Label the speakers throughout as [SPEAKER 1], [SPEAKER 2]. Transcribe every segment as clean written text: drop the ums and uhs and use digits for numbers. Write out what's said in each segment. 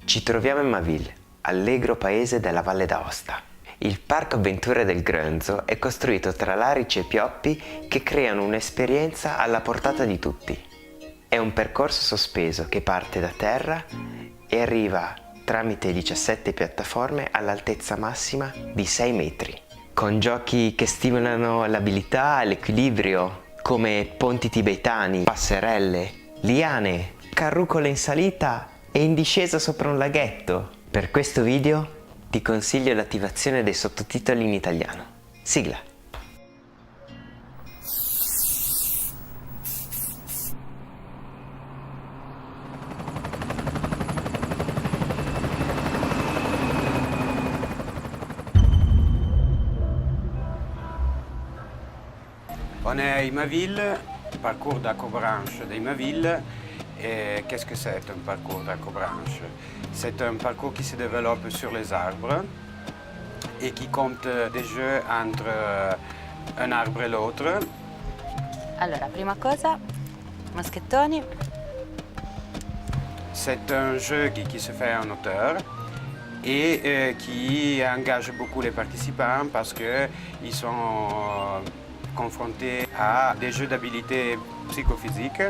[SPEAKER 1] Ci troviamo in Maville, allegro paese della Valle d'Aosta. Il Parco Avventure del Grönzo è costruito tra larici e pioppi che creano un'esperienza alla portata di tutti. È un percorso sospeso che parte da terra e arriva tramite 17 piattaforme all'altezza massima di 6 metri, con giochi che stimolano l'abilità e l'equilibrio, come ponti tibetani, passerelle, liane, carrucole in salita e in discesa sopra un laghetto. Per questo video ti consiglio l'attivazione dei sottotitoli in italiano. Sigla!
[SPEAKER 2] On est à Imaville, parcours d'Acrobranche d'Imaville. Et qu'est-ce que c'est un parcours d'Acrobranche? C'est un parcours qui se développe sur les arbres et qui compte des jeux entre un arbre et l'autre.
[SPEAKER 3] Allora, prima cosa, moschettoni.
[SPEAKER 2] C'est un jeu qui se fait en hauteur et qui engage beaucoup les participants parce qu'ils sont confrontés à des jeux d'habilité psychophysique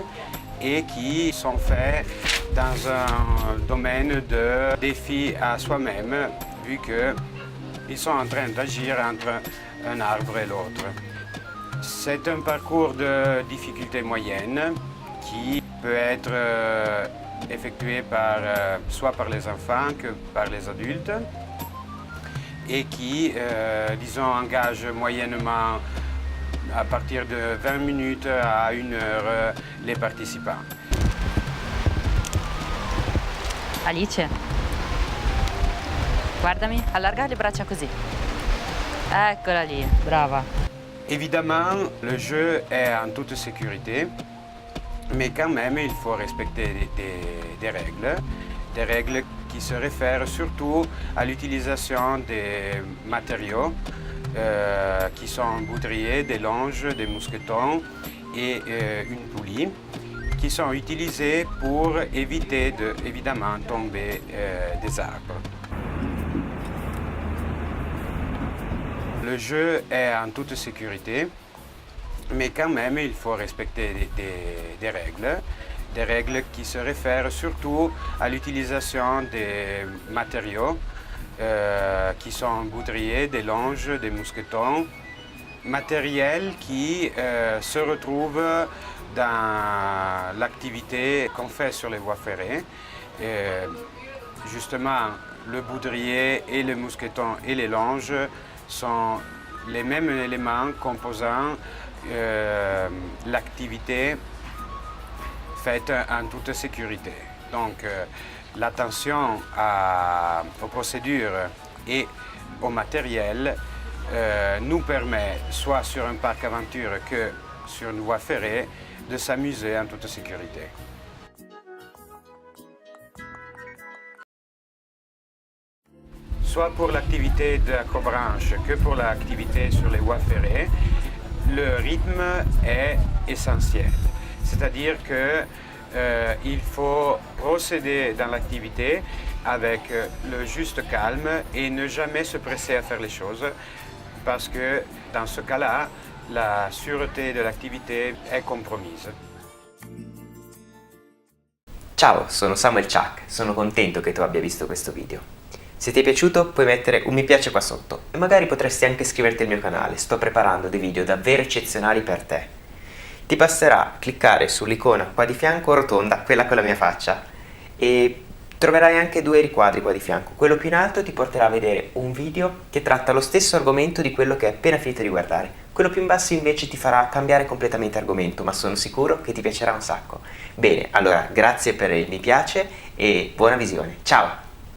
[SPEAKER 2] et qui sont faits dans un domaine de défi à soi-même, vu qu'ils sont en train d'agir entre un arbre et l'autre. C'est un parcours de difficulté moyenne qui peut être effectué soit par les enfants que par les adultes et qui, disons, engage moyennement à partir de 20 minutes à 1 heure les participants.
[SPEAKER 3] Alice, guardami, allarga le braccia così. Eccola lì, brava.
[SPEAKER 2] Évidemment, le jeu est en toute sécurité, mais quand même il faut respecter des règles qui se réfèrent surtout à l'utilisation des matériaux qui sont un boudrier, des longes, des mousquetons et une poulie qui sont utilisés pour éviter de, évidemment, tomber des arbres. Le jeu est en toute sécurité, mais quand même il faut respecter des règles qui se réfèrent surtout à l'utilisation des matériaux qui sont un boudrier, des longes, des mousquetons, matériel qui se retrouve dans l'activité qu'on fait sur les voies ferrées. Justement, le boudrier et le mousqueton et les longes sont les mêmes éléments composant l'activité faite en toute sécurité. Donc, l'attention aux procédures et au matériel nous permet, soit sur un parc aventure que sur une voie ferrée, de s'amuser en toute sécurité. Soit pour l'activité d'Acrobranche que pour l'activité sur les voies ferrées, le rythme est essentiel. C'est-à-dire que il faut procéder dans l'activité avec le juste calme et ne jamais se presser à faire les choses parce que dans ce cas-là, la sûreté de l'attività è compromise.
[SPEAKER 1] Ciao, sono Samuel Chuck, sono contento che tu abbia visto questo video. Se ti è piaciuto puoi mettere un mi piace qua sotto e magari potresti anche iscriverti al mio canale, sto preparando dei video davvero eccezionali per te. Ti basterà cliccare sull'icona qua di fianco rotonda, quella con la mia faccia, e troverai anche 2 riquadri qua di fianco. Quello più in alto ti porterà a vedere un video che tratta lo stesso argomento di quello che hai appena finito di guardare. Quello più in basso invece ti farà cambiare completamente argomento, ma sono sicuro che ti piacerà un sacco. Bene, allora grazie per il mi piace e buona visione. Ciao!